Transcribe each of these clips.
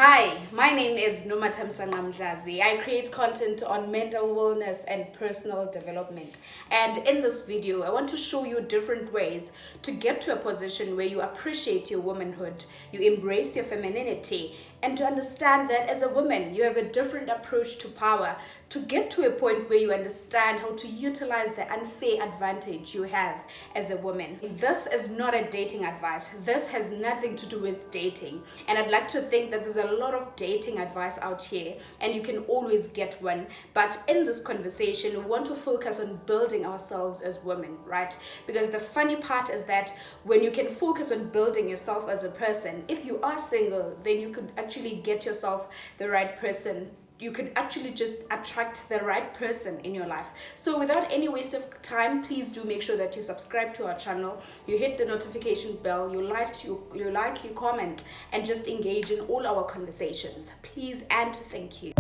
Hi, my name is Nomatamsanga Mdlazi. I create content on mental wellness and personal development. And in this video, I want to show you different ways to get to a position where you appreciate your womanhood, you embrace your femininity, and to understand that as a woman, you have a different approach to power, to get to a point where you understand how to utilize the unfair advantage you have as a woman. This is not a dating advice. This has nothing to do with dating. And I'd like to think that there's a lot of dating advice out here and you can always get one. But in this conversation, we want to focus on building ourselves as women, right? Because the funny part is that when you can focus on building yourself as a person, if you are single, then you could actually get yourself the right person. You could actually just attract the right person in your life. So without any waste of time, please do make sure that you subscribe to our channel, you hit the notification bell, you like, you comment, and just engage in all our conversations. Please and thank you.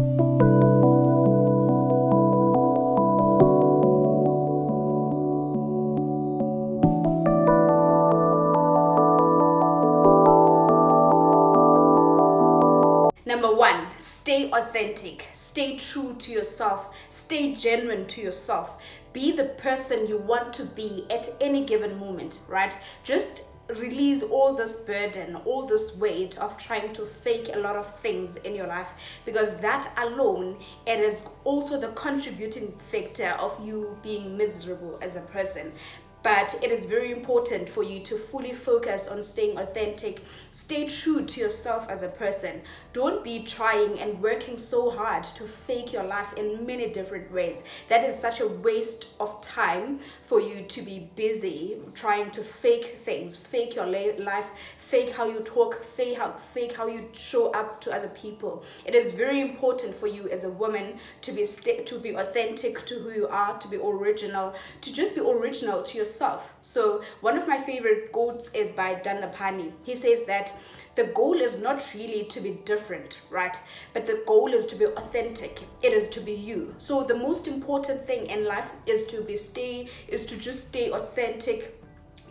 Number one, stay authentic, stay true to yourself, stay genuine to yourself. Be the person you want to be at any given moment, right? Just release all this burden, all this weight of trying to fake a lot of things in your life, because that alone, it is also the contributing factor of you being miserable as a person. But it is very important for you to fully focus on staying authentic. Stay true to yourself as a person. Don't be trying and working so hard to fake your life in many different ways. That is such a waste of time for you to be busy trying to fake things, fake your life, fake how you talk, fake how you show up to other people. It is very important for you as a woman to be authentic to who you are, to be original, to just be original to yourself. So one of my favorite quotes is by Dandapani. He says that the goal is not really to be different, right? But the goal is to be authentic. It is to be you. So the most important thing in life is to just stay authentic,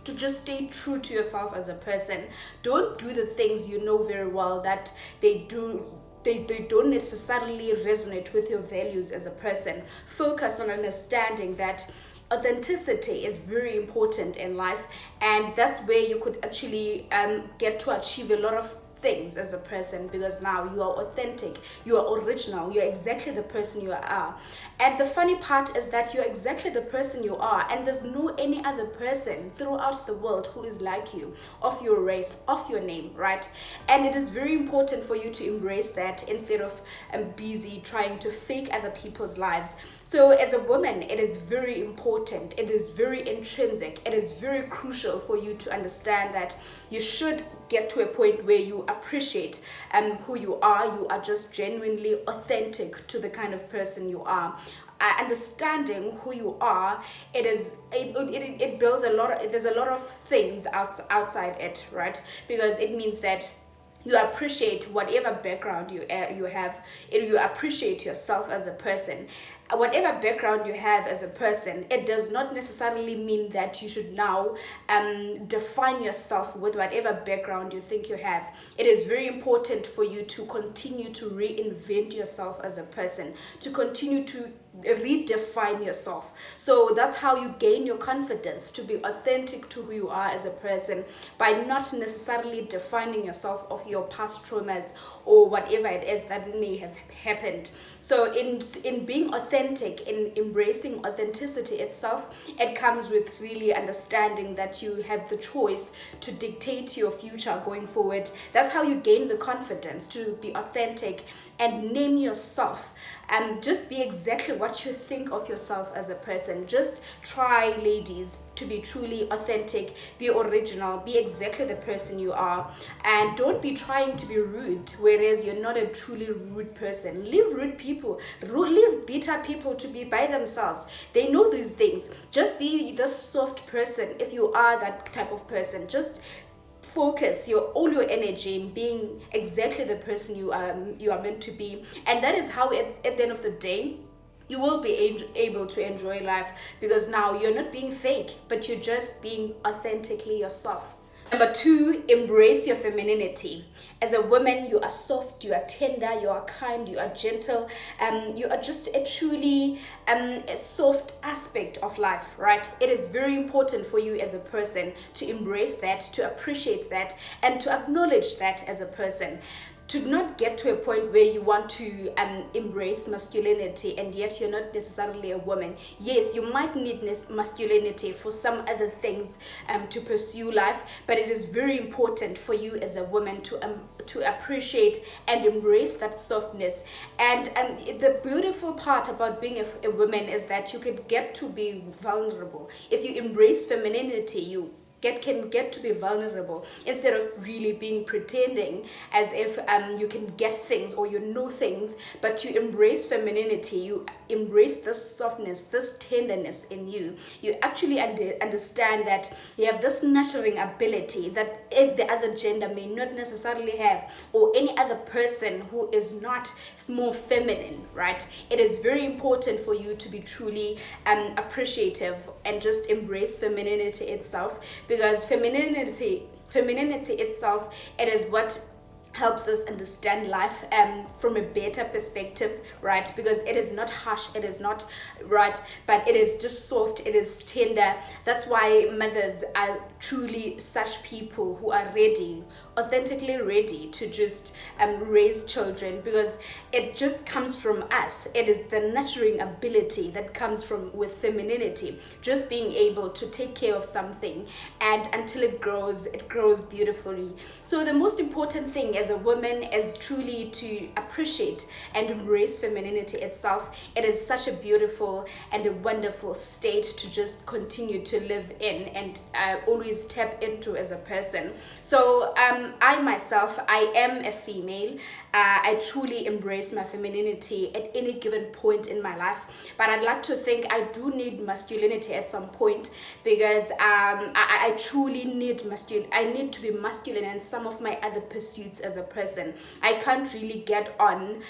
to just stay true to yourself as a person. Don't do the things you know very well that they don't necessarily resonate with your values as a person. Focus on understanding that authenticity is very important in life, and that's where you could actually get to achieve a lot of things as a person, because now you are authentic, you are original, you're exactly the person you are. And the funny part is that you're exactly the person you are, and there's no any other person throughout the world who is like you, of your race, of your name, right? And it is very important for you to embrace that instead of busy trying to fake other people's lives. So as a woman, it is very important, it is very intrinsic, it is very crucial for you to understand that you should get to a point where you appreciate who you are. You are just genuinely authentic to the kind of person you are. Understanding who you are, it builds a lot of, there's a lot of things outside it, right? Because it means that you appreciate whatever background you have. You appreciate yourself as a person. Whatever background you have as a person, it does not necessarily mean that you should now define yourself with whatever background you think you have. It is very important for you to continue to reinvent yourself as a person, to continue to redefine yourself. So that's how you gain your confidence to be authentic to who you are as a person, by not necessarily defining yourself of your past traumas or whatever it is that may have happened. So in being authentic, in embracing authenticity itself, it comes with really understanding that you have the choice to dictate your future going forward. That's how you gain the confidence to be authentic and name yourself, and just be exactly what you think of yourself as a person. Just try, ladies, to be truly authentic, be original, be exactly the person you are, and don't be trying to be rude, whereas you're not a truly rude person. Leave rude people, leave bitter people to be by themselves. They know these things. Just be the soft person if you are that type of person. Just focus all your energy in being exactly the person you are meant to be, and that is how at the end of the day you will be able to enjoy life, because now you're not being fake, but you're just being authentically yourself. Number two, embrace your femininity. As a woman, you are soft, you are tender, you are kind, you are gentle, you are just a truly a soft aspect of life, right? It is very important for you as a person to embrace that, to appreciate that, and to acknowledge that as a person. To not get to a point where you want to embrace masculinity and yet you're not necessarily a woman. Yes, you might need masculinity for some other things to pursue life, but it is very important for you as a woman to appreciate and embrace that softness. And the beautiful part about being a woman is that you can get to be vulnerable. If you embrace femininity, you can get to be vulnerable instead of really being pretending as if you can get things or you know things. But you embrace femininity, you embrace this softness, this tenderness in you. You actually understand that you have this nurturing ability that the other gender may not necessarily have, or any other person who is not more feminine, right? It is very important for you to be truly appreciative and just embrace femininity itself, because femininity itself, it is what helps us understand life from a better perspective, right? Because it is not harsh, it is not right, but it is just soft, it is tender. That's why mothers are truly such people who are ready, authentically ready to just raise children, because it just comes from us. It is the nurturing ability that comes from with femininity, just being able to take care of something, and until it grows beautifully. So the most important thing as a woman is truly to appreciate and embrace femininity itself. It is such a beautiful and a wonderful state to just continue to live in and always tap into as a person. So I myself, I am a female. I truly embrace my femininity at any given point in my life, but I'd like to think I do need masculinity at some point, because I truly need I need to be masculine in some of my other pursuits as a person. I can't really get on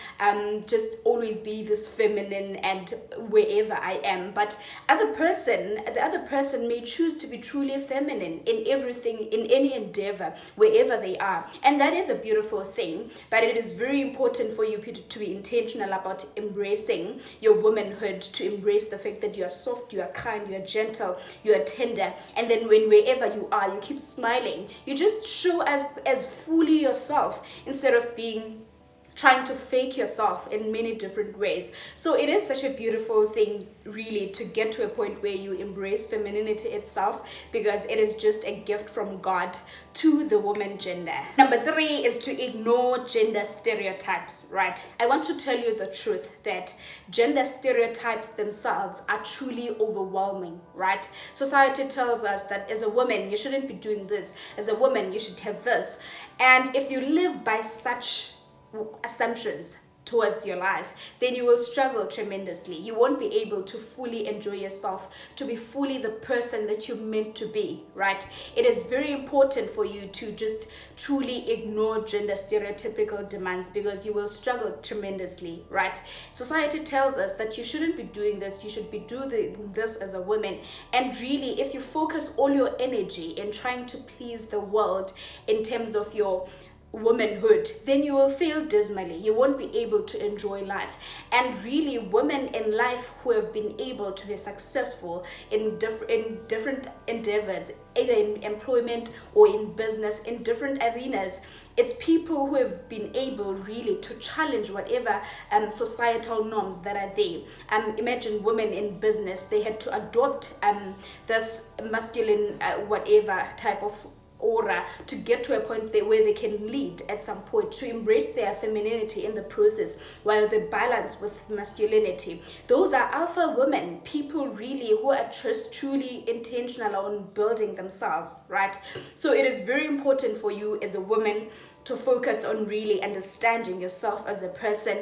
just always be this feminine and wherever I am, but the other person may choose to be truly feminine in everything, in any endeavor, wherever they are, and that is a beautiful thing. But it is very important for you to be intentional about embracing your womanhood, to embrace the fact that you are soft, you are kind, you are gentle, you are tender, and then wherever you are, you keep smiling. You just show as fully yourself instead of trying to fake yourself in many different ways. So it is such a beautiful thing, really, to get to a point where you embrace femininity itself, because it is just a gift from God to the woman gender. Number three is to ignore gender stereotypes, right? I want to tell you the truth that gender stereotypes themselves are truly overwhelming, right? Society tells us that as a woman, you shouldn't be doing this. As a woman, you should have this. And if you live by such assumptions towards your life, then you will struggle tremendously. You won't be able to fully enjoy yourself, to be fully the person that you're meant to be, right? It is very important for you to just truly ignore gender stereotypical demands, because you will struggle tremendously, right? Society tells us that you shouldn't be doing this, you should be doing this as a woman. And really, if you focus all your energy in trying to please the world in terms of your womanhood, then you will fail dismally. You won't be able to enjoy life. And really, women in life who have been able to be successful in different endeavors, either in employment or in business, in different arenas, it's people who have been able really to challenge whatever societal norms that are there. Imagine women in business, they had to adopt this masculine whatever type of aura to get to a point where they can lead at some point, to embrace their femininity in the process while they balance with masculinity. Those are alpha women, people really who are just truly intentional on building themselves, right? So it is very important for you as a woman to focus on really understanding yourself as a person,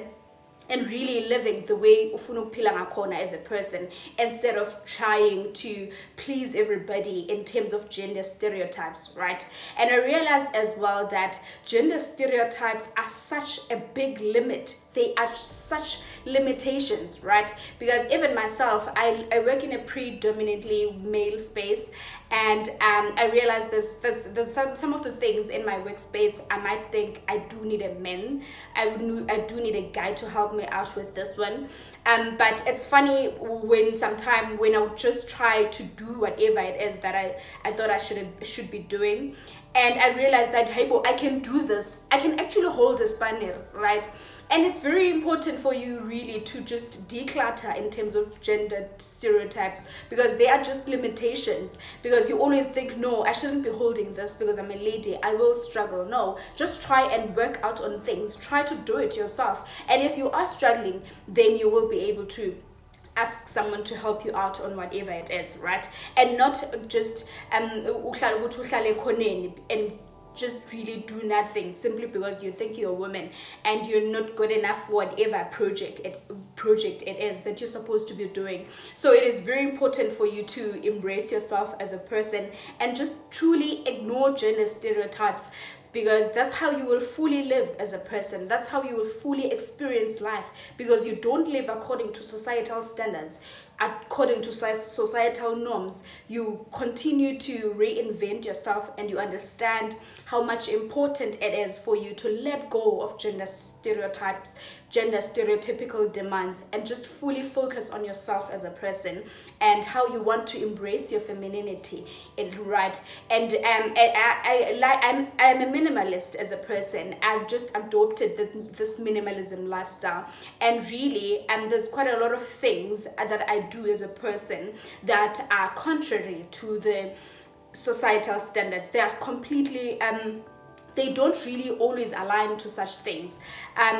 and really living the way ufuna ukuphila ngakhona as a person, instead of trying to please everybody in terms of gender stereotypes, right? And I realized as well that gender stereotypes are such a big limit. They are such limitations, right? Because even myself, I work in a predominantly male space, and I realized there's some of the things in my workspace I might think I do need a man, I do need a guy to help me out with this one. But it's funny when I would just try to do whatever it is that I thought I should be doing, and I realized that, hey, I can do this. I can actually hold a spaniel, right? And it's very important for you really to just declutter in terms of gender stereotypes, because they are just limitations. Because you always think, no, I shouldn't be holding this because I'm a lady, I will struggle. No, just try and work out on things. Try to do it yourself. And if you are struggling, then you will be able to ask someone to help you out on whatever it is, right? And not just uhlale khoneni and just really do nothing simply because you think you're a woman and you're not good enough for whatever project it is that you're supposed to be doing. So it is very important for you to embrace yourself as a person and just truly ignore gender stereotypes, because that's how you will fully live as a person. That's how you will fully experience life, because you don't live according to societal standards, according to societal norms. You continue to reinvent yourself, and you understand how much important it is for you to let go of gender stereotypes, gender stereotypical demands, and just fully focus on yourself as a person and how you want to embrace your femininity, right? And I'm a minimalist as a person. I've just adopted this minimalism lifestyle, and really there's quite a lot of things that I do as a person that are contrary to the societal standards. They are completely they don't really always align to such things,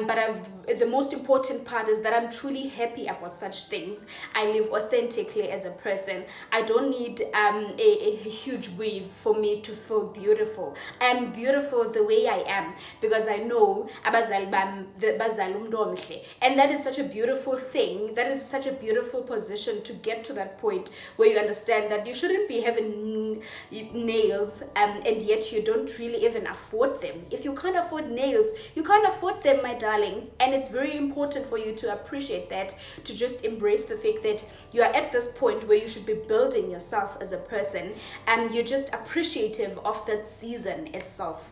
but the most important part is that I'm truly happy about such things. I live authentically as a person. I don't need a huge weave for me to feel beautiful. I'm beautiful the way I am, because I know abazali bami bazali umuntu omhle, and that is such a beautiful thing. That is such a beautiful position to get to that point where you understand that you shouldn't be having nails, and yet you don't really even afford them. If you can't afford nails, you can't afford them, my darling. And it's very important for you to appreciate that, to just embrace the fact that you are at this point where you should be building yourself as a person, and you're just appreciative of that season itself.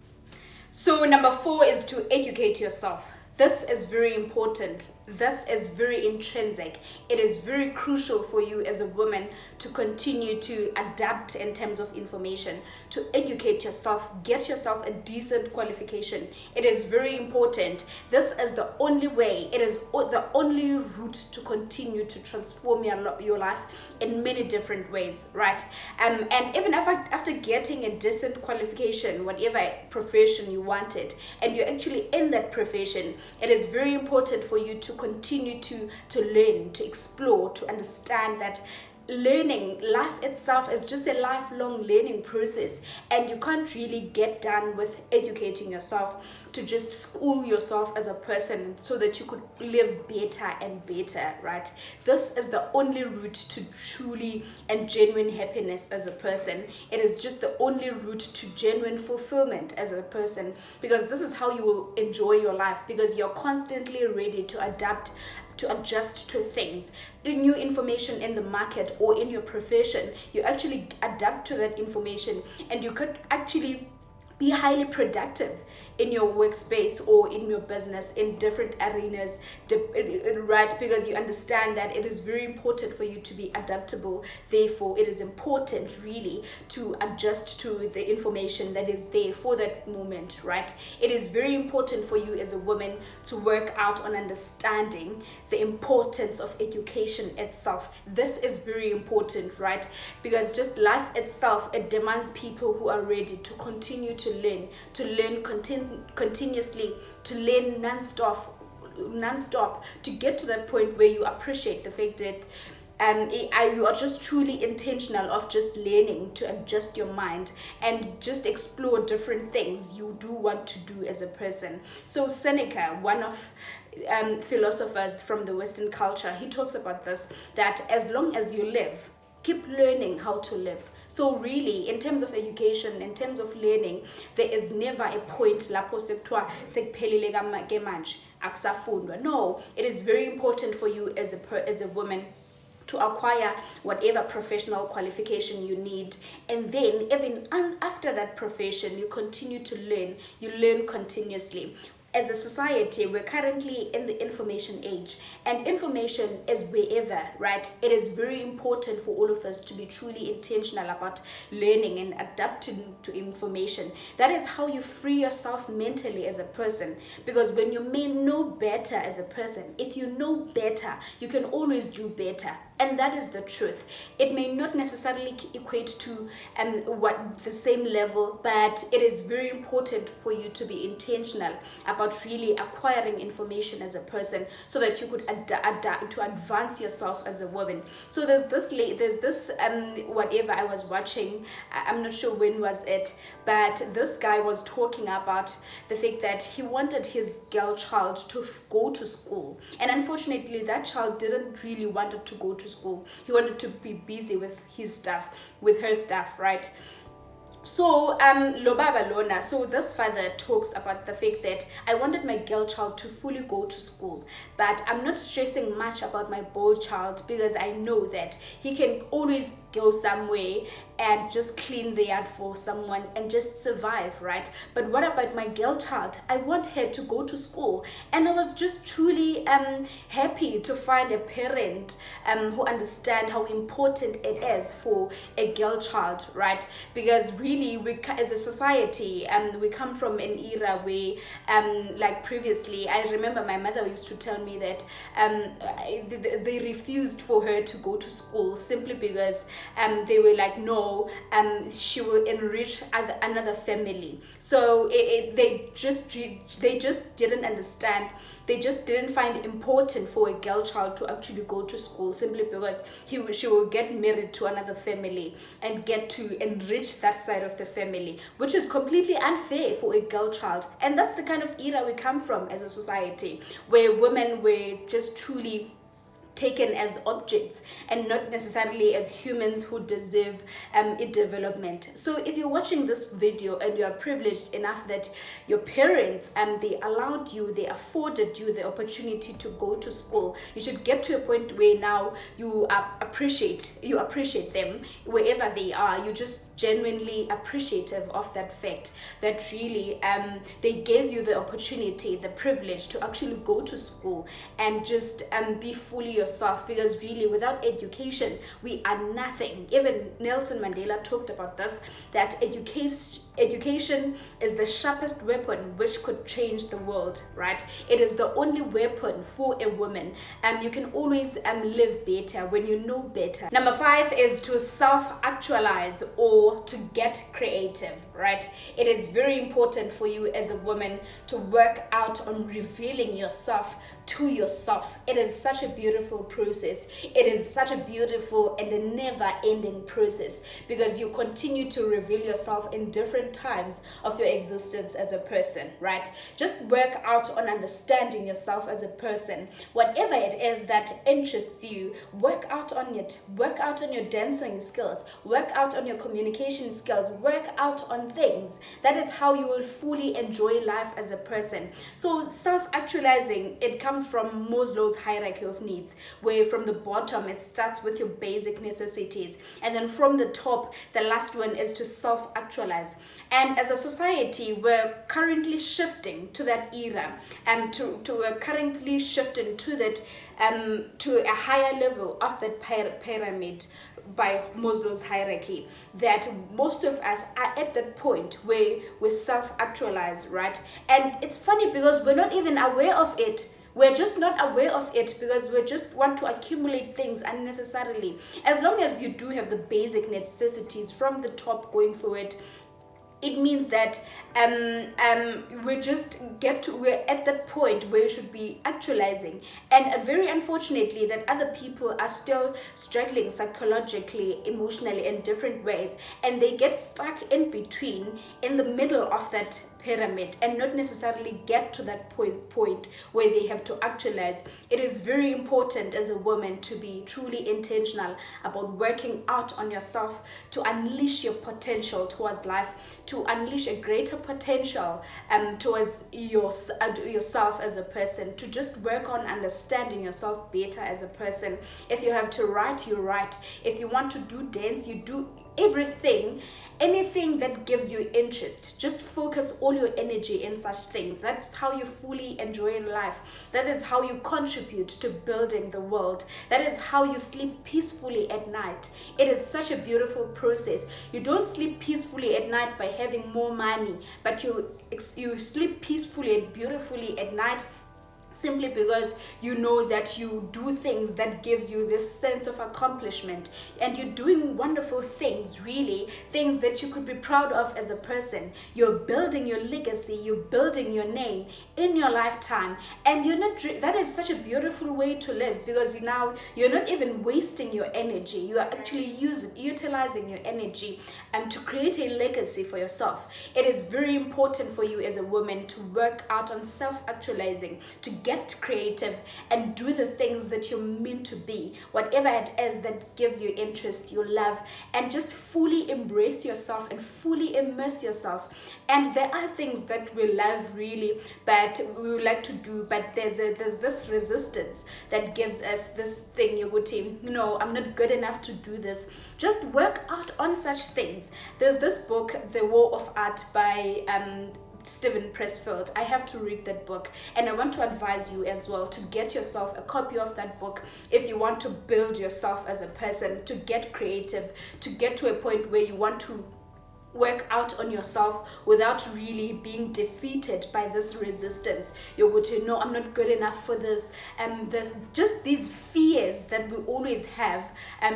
So number 4 is to educate yourself. This is very important. This is very intrinsic. It is very crucial for you as a woman to continue to adapt in terms of information, to educate yourself, get yourself a decent qualification. It is very important. This is the only way, it is the only route to continue to transform your life in many different ways, right? And even after getting a decent qualification, whatever profession you wanted, and you're actually in that profession, it is very important for you to continue to learn, to explore, to understand that learning, life itself is just a lifelong learning process, and you can't really get done with educating yourself, to just school yourself as a person so that you could live better and better, right? This is the only route to truly and genuine happiness as a person. It is just the only route to genuine fulfillment as a person, because this is how you will enjoy your life, because you're constantly ready to adapt, to adjust to things, new information in the market or in your profession. You actually adapt to that information, and you could actually be highly productive in your workspace or in your business in different arenas, right? Because you understand that it is very important for you to be adaptable. Therefore, it is important really to adjust to the information that is there for that moment, right? It is very important for you as a woman to work out on understanding the importance of education itself. This is very important, right? Because just life itself, it demands people who are ready to continue to learn continuously, to learn non-stop, to get to that point where you appreciate the fact that you are just truly intentional of just learning to adjust your mind and just explore different things you do want to do as a person. So Seneca, one of philosophers from the Western culture, he talks about this, that as long as you live, keep learning how to live. So really, in terms of education, in terms of learning, there is never a point lapho sekuthiwa sekuphelile ke manje akusafundwa. No, it is very important for you as a woman to acquire whatever professional qualification you need, and then even after that profession, you continue to learn. You learn continuously. As a society, we're currently in the information age, and information is wherever, right? It is very important for all of us to be truly intentional about learning and adapting to information. That is how you free yourself mentally as a person, because when you may know better as a person, if you know better, you can always do better. And that is the truth. It may not necessarily equate to what the same level, but it is very important for you to be intentional about really acquiring information as a person, so that you could to advance yourself as a woman. So there's this whatever I was watching, I'm not sure when was it, but this guy was talking about the fact that he wanted his girl child to go to school, and unfortunately that child didn't really wanted to go to school. He wanted to be busy with his stuff, with her stuff, right? So Lobaba Lona, so this father talks about the fact that I wanted my girl child to fully go to school, but I'm not stressing much about my boy child, because I know that he can always go somewhere and just clean the yard for someone and just survive, right? But what about my girl child? I want her to go to school. And I was just truly happy to find a parent who understand how important it is for a girl child, right? Because really, we as a society, we come from an era where like previously, I remember my mother used to tell me that they refused for her to go to school simply because they were like, no, she will enrich another family. So they just didn't understand. They just didn't find it important for a girl child to actually go to school, simply because she will get married to another family and get to enrich that side of the family, which is completely unfair for a girl child. And that's the kind of era we come from as a society, where women were just truly taken as objects and not necessarily as humans who deserve development. So if you're watching this video and you are privileged enough that your parents they allowed you, they afforded you the opportunity to go to school, you should get to a point where now you appreciate them wherever they are. You just genuinely appreciative of that fact that really they gave you the opportunity, the privilege to actually go to school and just be fully yourself, because really without education we are nothing. Even Nelson Mandela talked about this, that education is the sharpest weapon which could change the world, right? It is the only weapon for a woman. You can always live better when you know better. Number 5 is to self-actualize or to get creative, right? It is very important for you as a woman to work out on revealing yourself to yourself. It is such a beautiful process. It is such a beautiful and a never-ending process, because you continue to reveal yourself in different times of your existence as a person, right? Just work out on understanding yourself as a person. Whatever it is that interests you, work out on it. Work out on your dancing skills. Work out on your communication skills. Work out on things. That is how you will fully enjoy life as a person. So self-actualizing, it comes from Maslow's hierarchy of needs, where from the bottom it starts with your basic necessities, and then from the top the last one is to self-actualize. And as a society, we're currently shifting to that era, and we're currently shifting to that to a higher level of that pyramid by Maslow's hierarchy, that most of us are at that point where we self-actualize, right? And it's funny because we're not even aware of it. We're just not aware of it because we just want to accumulate things unnecessarily. As long as you do have the basic necessities from the top going forward, it means that we're at that point where you should be actualizing. And very unfortunately that other people are still struggling psychologically, emotionally in different ways, and they get stuck in between, in the middle of that pyramid and not necessarily get to that point where they have to actualize. It is very important as a woman to be truly intentional about working out on yourself, to unleash your potential towards life, to unleash a greater potential towards yourself as a person, to just work on understanding yourself better as a person. If you have to write, you write. If you want to do dance, you do. Anything that gives you interest, just focus all your energy in such things. That's how you fully enjoy life. That is how you contribute to building the world. That is how you sleep peacefully at night. It is such a beautiful process. You don't sleep peacefully at night by having more money, but you sleep peacefully and beautifully at night simply because you know that you do things that gives you this sense of accomplishment, and you're doing wonderful things, really things that you could be proud of as a person. You're building your legacy, you're building your name in your lifetime, and that is such a beautiful way to live, because you're not even wasting your energy. You are actually utilizing your energy to create a legacy for yourself. It is very important for you as a woman to work out on self-actualizing, to get creative and do the things that you're meant to be, whatever it is that gives you interest, you love, and just fully embrace yourself and fully immerse yourself. And there are things that we love really, but we would like to do, but there's this resistance that gives us this thing, no, I'm not good enough to do this. Just work out on such things. There's this book, The War of Art, by Steven Pressfield. I have to read that book, and I want to advise you as well to get yourself a copy of that book if you want to build yourself as a person, to get creative, to get to a point where you want to work out on yourself without really being defeated by this resistance. You're going to know, I'm not good enough for this, and there's just these fears that we always have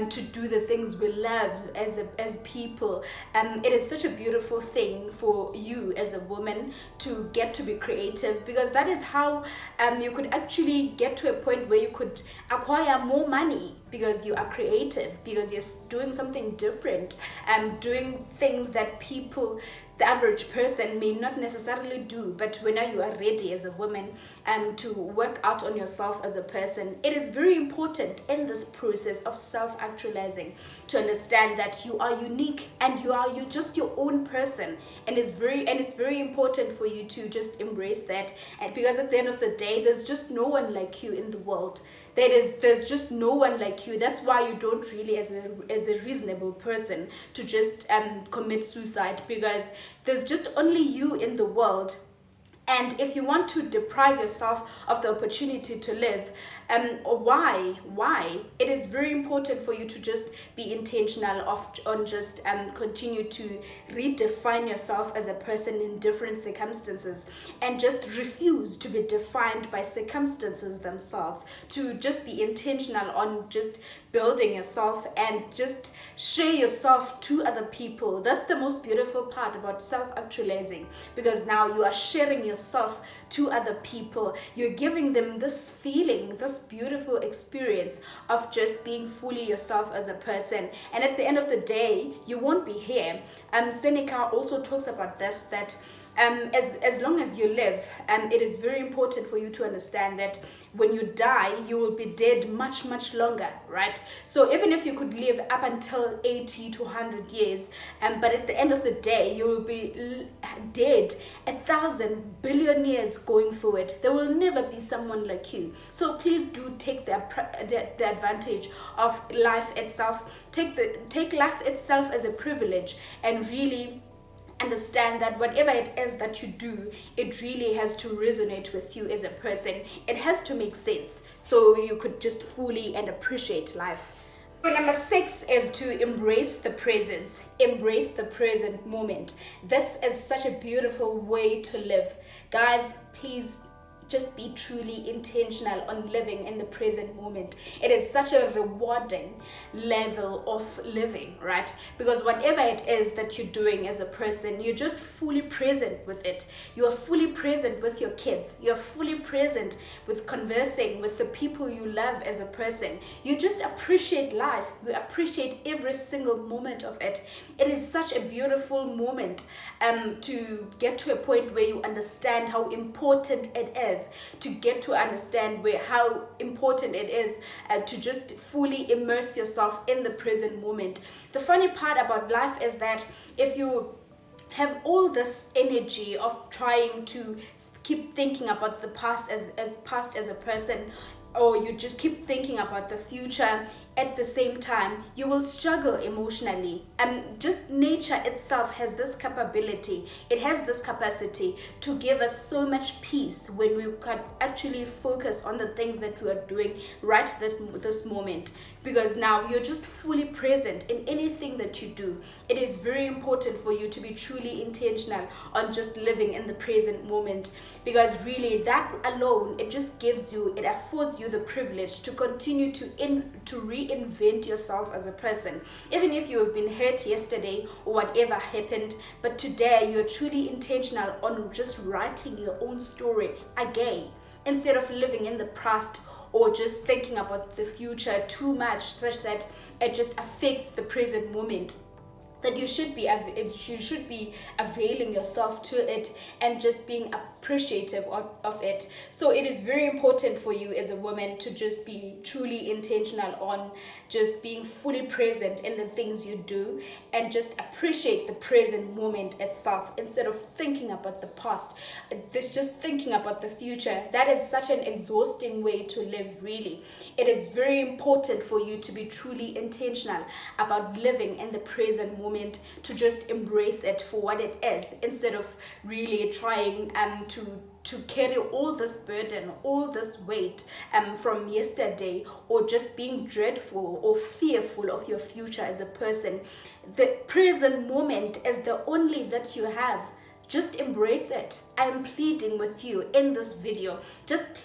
to do the things we love as people. It is such a beautiful thing for you as a woman to get to be creative, because that is how you could actually get to a point where you could acquire more money, because you are creative, because you're doing something different, doing things that the average person may not necessarily do. But when you are ready as a woman to work out on yourself as a person, it is very important in this process of self-actualizing to understand that you are unique and you just your own person, and it's very important for you to just embrace that. And because at the end of the day, there's just no one like you in the world. There's just no one like you. That's why you don't really, as a reasonable person, to just commit suicide, because there's just only you in the world. And if you want to deprive yourself of the opportunity to live, why? It is very important for you to just be intentional on just continue to redefine yourself as a person in different circumstances, and just refuse to be defined by circumstances themselves, to just be intentional on just building yourself and just share yourself to other people. That's the most beautiful part about self-actualizing, because now you are sharing yourself to other people. You're giving them this feeling, this beautiful experience of just being fully yourself as a person. And at the end of the day, you won't be here. Seneca also talks about this, that as long as you live, it is very important for you to understand that when you die, you will be dead much, much longer, right? So even if you could live up until 80 to 100 years, but at the end of the day, you will be dead 1,000 billion years going forward. There will never be someone like you. So please do take the advantage of life itself. Take life itself as a privilege, and really understand that whatever it is that you do, it really has to resonate with you as a person. It has to make sense, so you could just fully and appreciate life. Number 6 is to embrace the presence. Embrace the present moment. This is such a beautiful way to live. Guys, please just be truly intentional on living in the present moment. It is such a rewarding level of living, right? Because whatever it is that you're doing as a person, you're just fully present with it. You are fully present with your kids. You're fully present with conversing with the people you love as a person. You just appreciate life. You appreciate every single moment of it. It is such a beautiful moment to get to a point where you understand how important it is, to get to understand how important it is to just fully immerse yourself in the present moment. The funny part about life is that if you have all this energy of trying to keep thinking about the past as a person, or you just keep thinking about the future at the same time, you will struggle emotionally. And just nature itself has this capability, it has this capacity to give us so much peace when we can actually focus on the things that we are doing right this moment, because now you're just fully present in anything that you do. It is very important for you to be truly intentional on just living in the present moment, because really that alone, it just gives you, it affords you the privilege to continue to reinvent yourself as a person. Even if you have been hurt yesterday or whatever happened, but today you're truly intentional on just writing your own story again, instead of living in the past or just thinking about the future too much, such that it just affects the present moment. That you should be availing yourself to it and just being appreciative of it. So it is very important for you as a woman to just be truly intentional on just being fully present in the things you do, and just appreciate the present moment itself, instead of thinking about the past. This just thinking about the future, that is such an exhausting way to live, really. It is very important for you to be truly intentional about living in the present moment, to just embrace it for what it is, instead of really trying to carry all this burden, all this weight from yesterday, or just being dreadful or fearful of your future as a person. The present moment is the only that you have. Just embrace it. I am pleading with you in this video. Just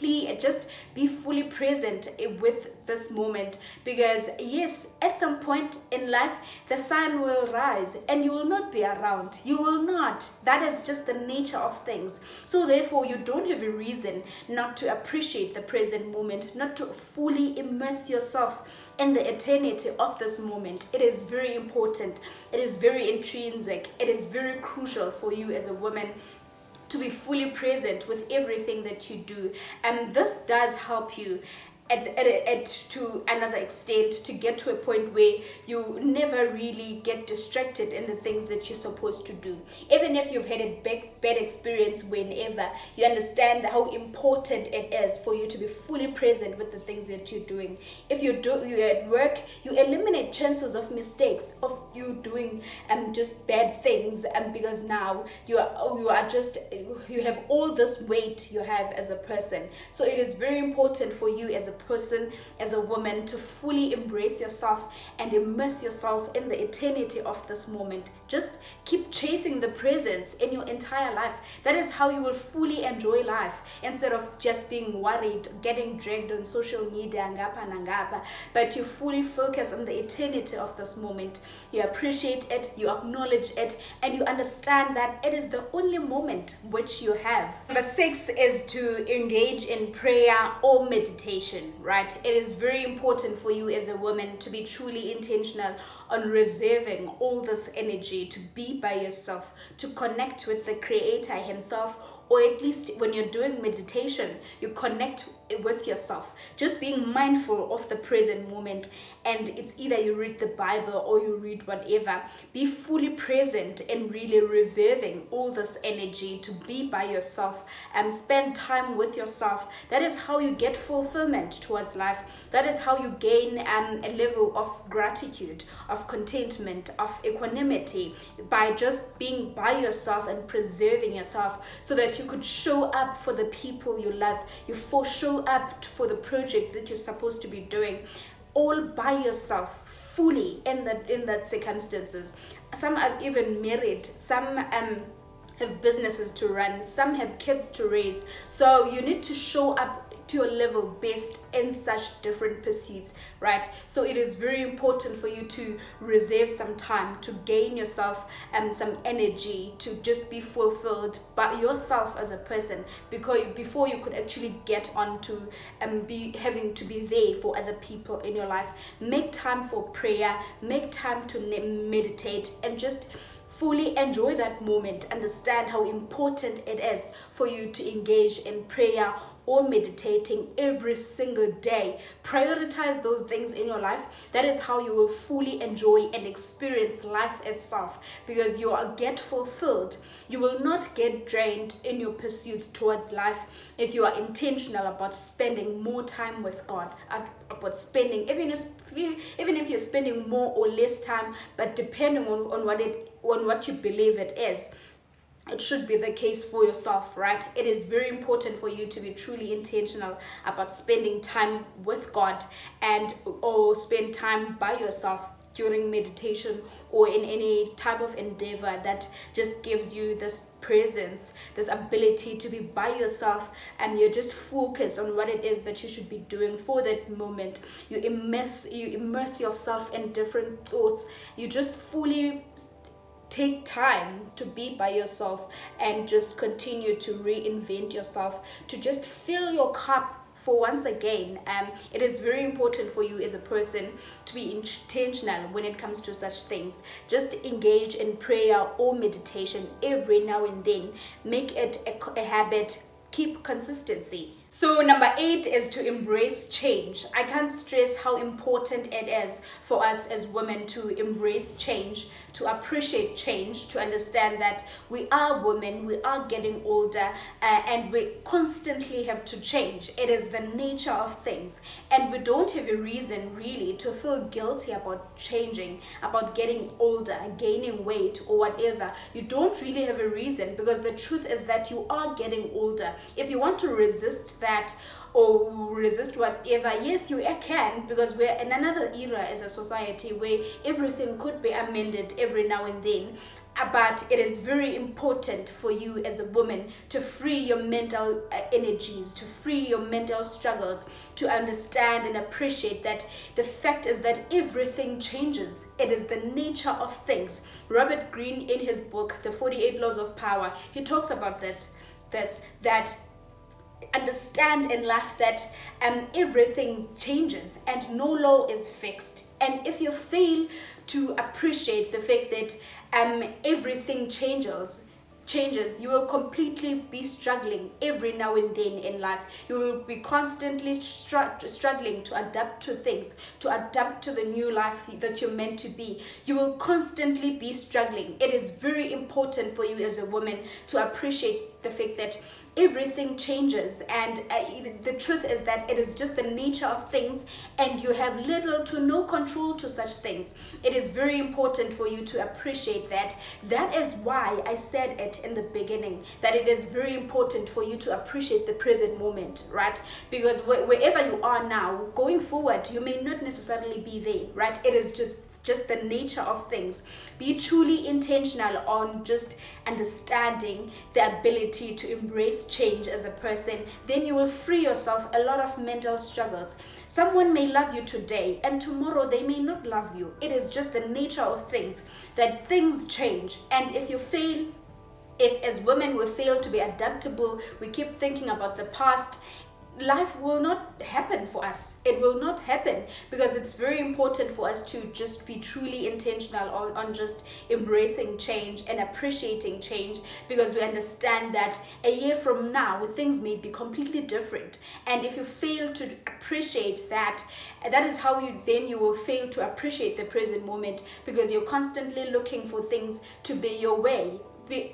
be fully present with this moment, because yes, at some point in life the sun will rise and you will not be around. You will not. That is just the nature of things. So therefore, you don't have a reason not to appreciate the present moment, not to fully immerse yourself in the eternity of this moment. It is very important. It is very intrinsic. It is very crucial for you as a woman to be fully present with everything that you do. And this does help you to another extent, to get to a point where you never really get distracted in the things that you're supposed to do. Even if you've had a bad experience, whenever you understand how important it is for you to be fully present with the things that you're doing. If you're at work, you eliminate chances of mistakes, of you doing just bad things, because now you have all this weight you have as a person. So it is very important for you as a person, as a woman, to fully embrace yourself and immerse yourself in the eternity of this moment. Just keep chasing the presence in your entire life. That is how you will fully enjoy life, instead of just being worried, getting dragged on social media ngapa na ngapa, but you fully focus on the eternity of this moment. You appreciate it, you acknowledge it, and you understand that it is the only moment which you have. Number 6 is to engage in prayer or meditation. Right? It is very important for you as a woman to be truly intentional on reserving all this energy to be by yourself, to connect with the Creator himself, or at least when you're doing meditation, you connect with yourself, just being mindful of the present moment. And it's either you read the Bible or you read whatever. Be fully present and really reserving all this energy to be by yourself and spend time with yourself. That is how you get fulfillment towards life. That is how you gain a level of gratitude, of contentment, of equanimity, by just being by yourself and preserving yourself, so that you could show up for the people you love. You show up for the project that you're supposed to be doing, all by yourself, fully in that circumstances. Some are even married, some have businesses to run, some have kids to raise. So you need to show up to your level best in such different pursuits, right? So it is very important for you to reserve some time to gain yourself some energy to just be fulfilled by yourself as a person, because before you could actually get on to be having to be there for other people in your life. Make time for prayer, make time to meditate, and just fully enjoy that moment. Understand how important it is for you to engage in prayer or meditating every single day. Prioritize those things in your life. That is how you will fully enjoy and experience life itself, because you will get fulfilled. You will not get drained in your pursuit towards life if you are intentional about spending more time with God, about spending, even if you're spending more or less time, but depending on what you believe it is. It should be the case for yourself, right? It is very important for you to be truly intentional about spending time with God, and or spend time by yourself during meditation or in any type of endeavor that just gives you this presence, this ability to be by yourself, and you're just focused on what it is that you should be doing for that moment. You immerse yourself in different thoughts. You just fully take time to be by yourself and just continue to reinvent yourself, to just fill your cup for once again. It is very important for you as a person to be intentional when it comes to such things. Just engage in prayer or meditation every now and then. Make it a habit. Keep consistency. So number 8 is to embrace change. I can't stress how important it is for us as women to embrace change, to appreciate change, to understand that we are women, we are getting older, and we constantly have to change. It is the nature of things, and we don't have a reason really to feel guilty about changing, about getting older, gaining weight or whatever. You don't really have a reason, because the truth is that you are getting older. If you want to resist that or resist whatever, yes, you can, because we're in another era as a society where everything could be amended every now and then. But it is very important for you as a woman to free your mental energies, to free your mental struggles, to understand and appreciate that the fact is that everything changes. It is the nature of things. Robert Greene, in his book The 48 Laws of Power, he talks about this that understand in life that everything changes and no law is fixed. And if you fail to appreciate the fact that everything changes, you will completely be struggling every now and then in life. You will be constantly struggling to adapt to things, to adapt to the new life that you're meant to be. You will constantly be struggling. It is very important for you as a woman to appreciate the fact that everything changes, and the truth is that it is just the nature of things, and you have little to no control to such things. It is very important for you to appreciate that. That is why I said it in the beginning, that it is very important for you to appreciate the present moment, right? Because wherever you are now, going forward, you may not necessarily be there, right? It is just the nature of things. Be truly intentional on just understanding the ability to embrace change as a person. Then you will free yourself a lot of mental struggles. Someone may love you today and tomorrow they may not love you. It is just the nature of things, that things change. And if as women we fail to be adaptable, we keep thinking about the past, life will not happen for us. It will not happen, because it's very important for us to just be truly intentional on just embracing change and appreciating change, because we understand that a year from now things may be completely different. And if you fail to appreciate that, that is how you will fail to appreciate the present moment, because you're constantly looking for things to be your way.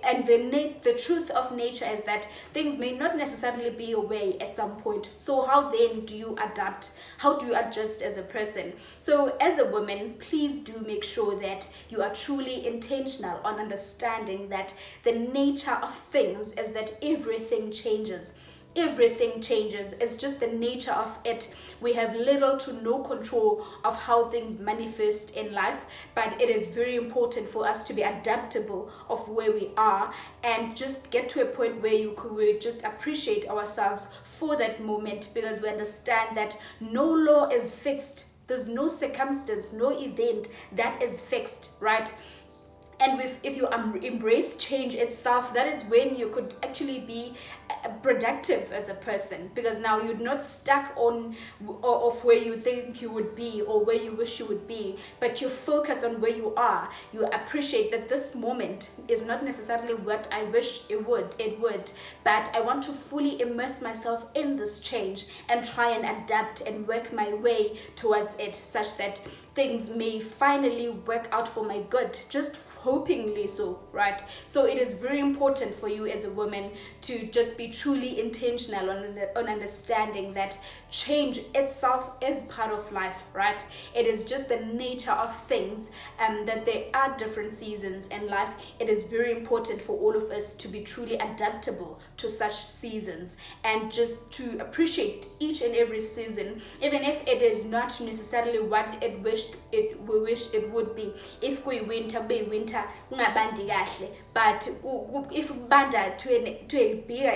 And the truth of nature is that things may not necessarily be your way at some point. So how then do you adapt? How do you adjust as a person? So as a woman, please do make sure that you are truly intentional on understanding that the nature of things is that everything changes. everything changes. It's just the nature of it. We have little to no control of how things manifest in life, but it is very important for us to be adaptable of where we are and just get to a point where we just appreciate ourselves for that moment, because we understand that no law is fixed. There's no circumstance, no event that is fixed, right? And if you embrace change itself, that is when you could actually be productive as a person, because now you're not stuck on of where you think you would be or where you wish you would be, but you focus on where you are. You appreciate that this moment is not necessarily what I wish it would, but I want to fully immerse myself in this change and try and adapt and work my way towards it, such that things may finally work out for my good, just hopingly so, right? So it is very important for you as a woman to just be truly intentional on understanding that change itself is part of life, right? It is just the nature of things, that there are different seasons in life. It is very important for all of us to be truly adaptable to such seasons and just to appreciate each and every season, even if it is not necessarily what we wish it would be. If we winter ungabandi kahle, but if banda to a bigger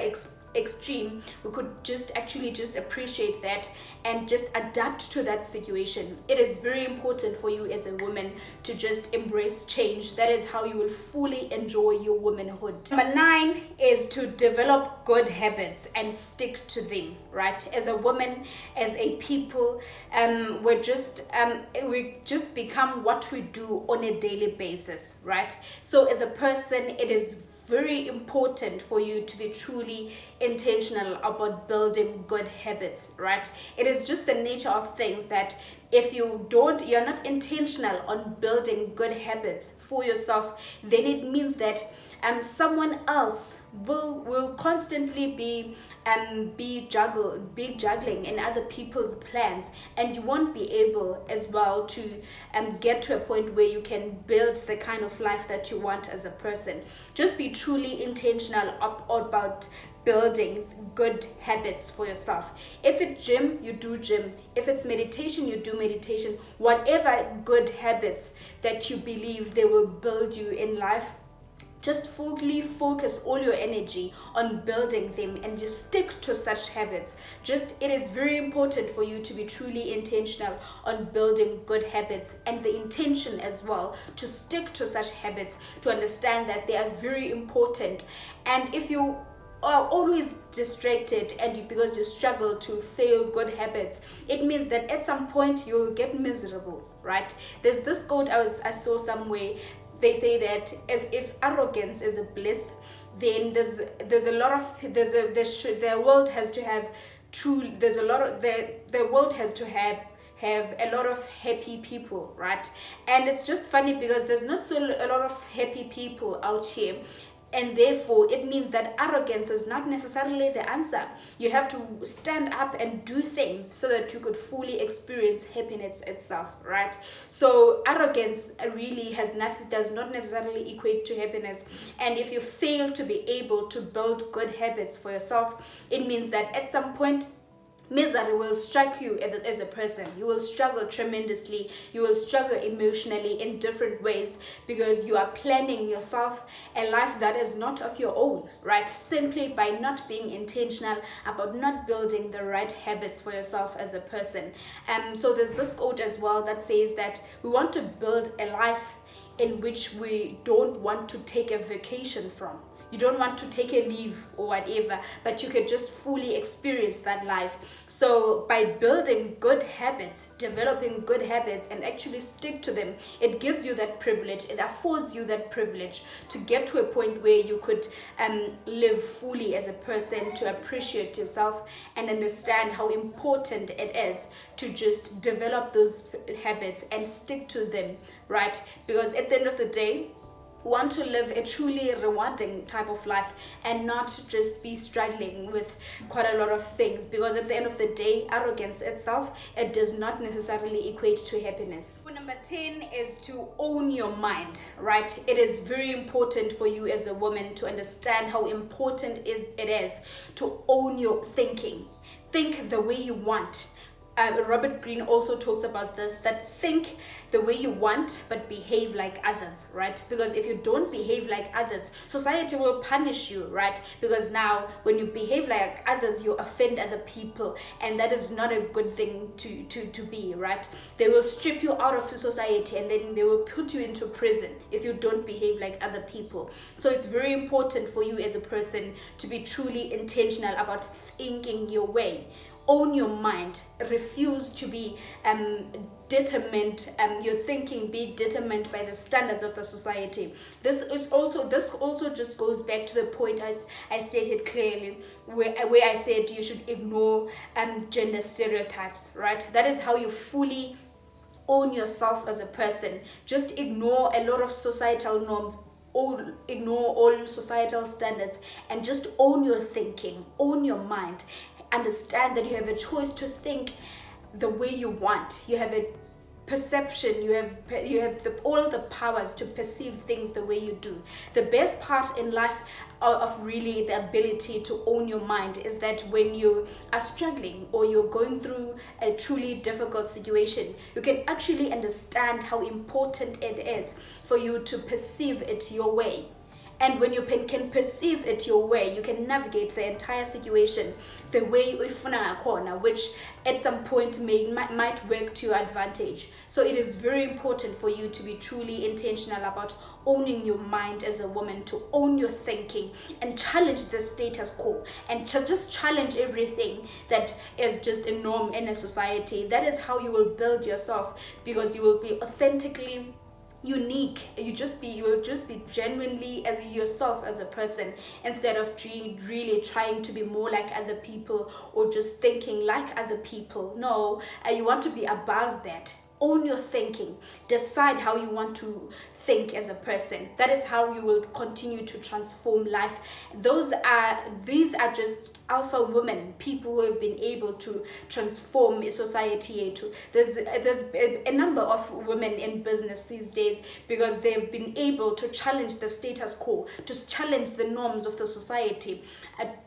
extreme, we could just appreciate that and just adapt to that situation. It is very important for you as a woman to just embrace change. That is how you will fully enjoy your womanhood. Number 9 is to develop good habits and stick to them, right? As a woman, as a people, we just become what we do on a daily basis, right? So as a person, it is very important for you to be truly intentional about building good habits, right? It is just the nature of things that if you're not intentional on building good habits for yourself, then it means that someone else will constantly be juggling in other people's plans, and you won't be able as well to get to a point where you can build the kind of life that you want as a person. Just be truly intentional about building good habits for yourself. If it's gym, you do gym. If it's meditation, you do meditation. Whatever good habits that you believe they will build you in life, just fully focus all your energy on building them and you stick to such habits. It is very important for you to be truly intentional on building good habits, and the intention as well to stick to such habits, to understand that they are very important. And if you are always distracted because you struggle to fail good habits, it means that at some point you'll get miserable, right? There's this quote I saw somewhere. They say that if arrogance is a bliss, then the world has to have the world has to have a lot of happy people, right? And it's just funny because there's not a lot of happy people out here. And therefore, it means that arrogance is not necessarily the answer. You have to stand up and do things so that you could fully experience happiness itself, right? So arrogance really does not necessarily equate to happiness. And if you fail to be able to build good habits for yourself, it means that at some point, misery will strike you as a person. You will struggle tremendously. You will struggle emotionally in different ways because you are planning yourself a life that is not of your own, right? Simply by not being intentional about not building the right habits for yourself as a person. So there's this quote as well that says that we want to build a life in which we don't want to take a vacation from. You don't want to take a leave or whatever, but you could just fully experience that life. So by building good habits, developing good habits and actually stick to them, it gives you that privilege. It affords you that privilege to get to a point where you could live fully as a person, to appreciate yourself and understand how important it is to just develop those habits and stick to them, right? Because at the end of the day, want to live a truly rewarding type of life and not just be struggling with quite a lot of things, because at the end of the day, arrogance itself, it does not necessarily equate to happiness. Number 10 is to own your mind, right? It is very important for you as a woman to understand how important it is to own your thinking. Think the way you want. Robert Greene also talks about this, that think the way you want but behave like others, right? Because if you don't behave like others, society will punish you, right? Because now when you behave like others, you offend other people, and that is not a good thing to be, right? They will strip you out of society, and then they will put you into prison if you don't behave like other people. So it's very important for you as a person to be truly intentional about thinking your way. Own your mind. Refuse to be determined, your thinking be determined by the standards of the society. This also just goes back to the point I stated clearly, where I said you should ignore gender stereotypes, right? That is how you fully own yourself as a person. Just ignore a lot of societal norms, ignore all societal standards, and just own your thinking, own your mind. Understand that you have a choice to think the way you want. You have a perception, you have all the powers to perceive things the way you do. The best part in life of really the ability to own your mind is that when you are struggling or you're going through a truly difficult situation, you can actually understand how important it is for you to perceive it your way. And when you can perceive it your way, you can navigate the entire situation the way ufuna khona, which at some point might work to your advantage. So it is very important for you to be truly intentional about owning your mind as a woman, to own your thinking and challenge the status quo, and just challenge everything that is just a norm in a society. That is how you will build yourself, because you will be authentically unique. You will just be genuinely as yourself as a person, instead of really trying to be more like other people or just thinking like other people. No, you want to be above that. Own your thinking. Decide how you want to think as a person. That is how you will continue to transform life. These are just alpha women, people who have been able to transform a society. There's a number of women in business these days because they've been able to challenge the status quo, to challenge the norms of the society,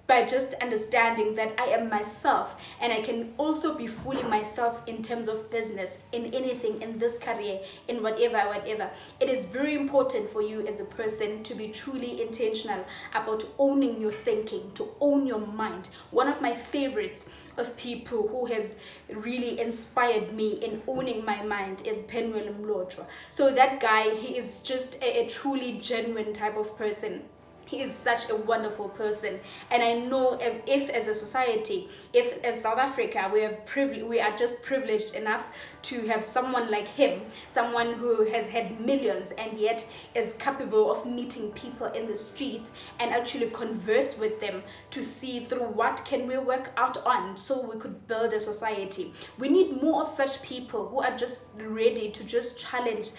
by just understanding that I am myself and I can also be fully myself in terms of business, in anything, in this career, in whatever. It is very important for you as a person to be truly intentional about owning your thinking, to own your mind. One of my favorites of people who has really inspired me in owning my mind is Penwell Mlotshwa. So that guy, he is just a truly genuine type of person. He is such a wonderful person, and I know if as a society, if as South Africa, we are just privileged enough to have someone like him, someone who has had millions and yet is capable of meeting people in the streets and actually converse with them to see through what can we work out on so we could build a society. We need more of such people who are just ready to just challenge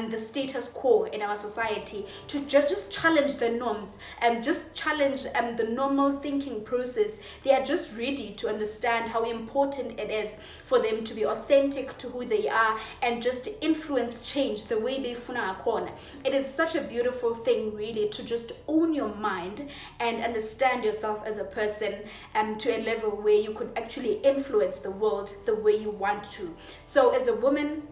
the status quo in our society, to just challenge the norms, and just challenge the normal thinking process. They are just ready to understand how important it is for them to be authentic to who they are and just influence change the way they funa akona. It is such a beautiful thing, really, to just own your mind and understand yourself as a person to a level where you could actually influence the world the way you want to. So as a woman,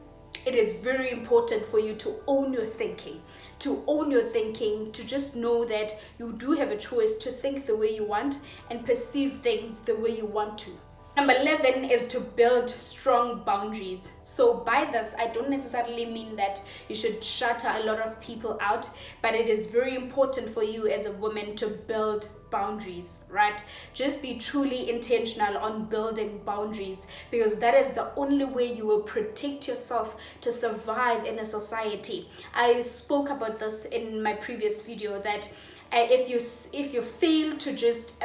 it is very important for you to own your thinking, to just know that you do have a choice to think the way you want and perceive things the way you want to. Number 11 is to build strong boundaries. So by this, I don't necessarily mean that you should shut a lot of people out, but it is very important for you as a woman to build boundaries, right? Just be truly intentional on building boundaries, because that is the only way you will protect yourself to survive in a society. I spoke about this in my previous video, that If you fail to just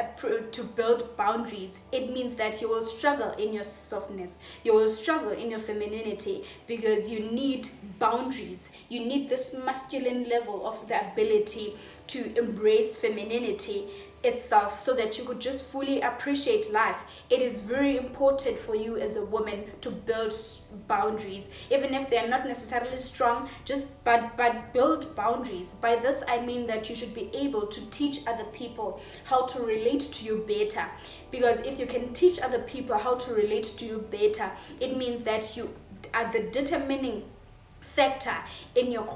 to build boundaries, it means that you will struggle in your softness, you will struggle in your femininity, because you need boundaries. You need this masculine level of the ability to embrace femininity itself, so that you could just fully appreciate life. It is very important for you as a woman to build boundaries, even if they're not necessarily strong, but build boundaries. By this I mean that you should be able to teach other people how to relate to you better, because if you can teach other people how to relate to you better, it means that you are the determining factor in your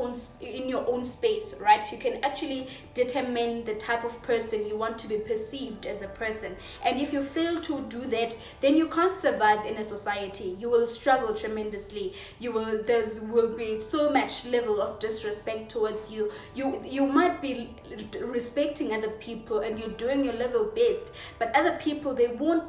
own space, right? You can actually determine the type of person you want to be perceived as a person. And if you fail to do that, then you can't survive in a society. You will struggle tremendously. There will be so much level of disrespect towards you. You might be respecting other people and you're doing your level best, but other people, they won't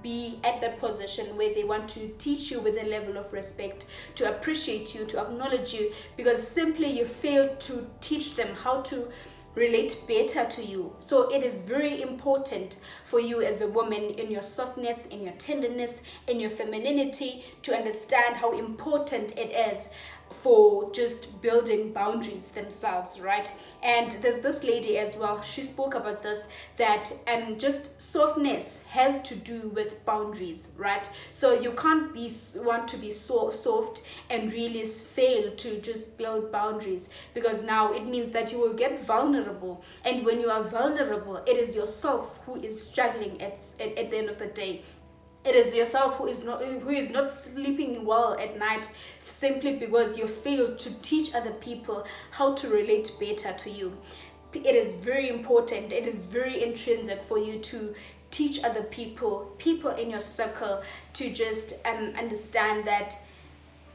be at that position where they want to teach you with a level of respect, to appreciate you, to acknowledge you, because simply you failed to teach them how to relate better to you. So it is very important for you as a woman, in your softness, in your tenderness, in your femininity, to understand how important it is for just building boundaries themselves, right? And there's this lady as well, she spoke about this, that just softness has to do with boundaries, right? So you can't want to be so soft and really fail to just build boundaries, because now it means that you will get vulnerable, and when you are vulnerable, it is yourself who is struggling at the end of the day. It is yourself who is not sleeping well at night, simply because you failed to teach other people how to relate better to you. It is very important, it is very intrinsic for you to teach other people in your circle, to just understand that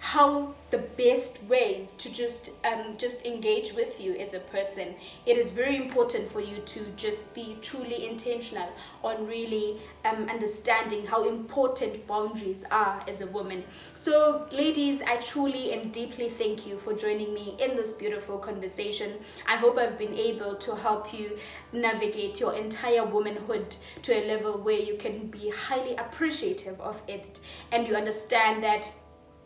how the best ways to just engage with you as a person. It is very important for you to just be truly intentional on really understanding how important boundaries are as a woman. So ladies, I truly and deeply thank you for joining me in this beautiful conversation. I hope I've been able to help you navigate your entire womanhood to a level where you can be highly appreciative of it, and you understand that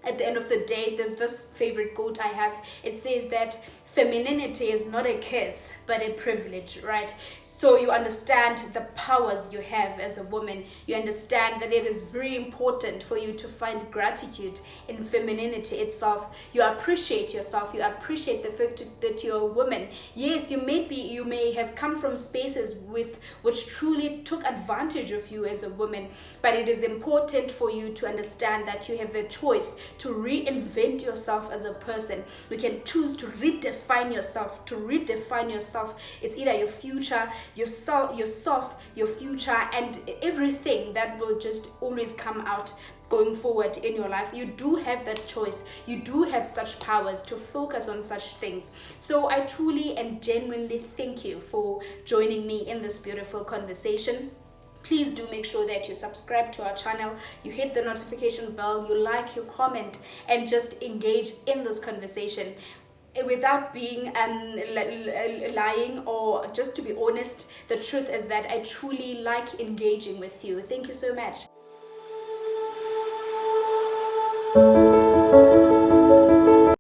at the end of the day, there's this favorite quote I have. It says that femininity is not a curse, but a privilege, right? So you understand the powers you have as a woman. You understand that it is very important for you to find gratitude in femininity itself. You appreciate yourself. You appreciate the fact that you're a woman. Yes, you may have come from spaces which truly took advantage of you as a woman, but it is important for you to understand that you have a choice to reinvent yourself as a person. You can choose to redefine yourself. It's either your future, yourself, your future, and everything that will just always come out going forward in your life. You do have that choice. You do have such powers to focus on such things. So I truly and genuinely thank you for joining me in this beautiful conversation. Please do make sure that you subscribe to our channel, you hit the notification bell, you like, you comment, and just engage in this conversation. Without being lying, or just to be honest, the truth is that I truly like engaging with you. Thank you so much.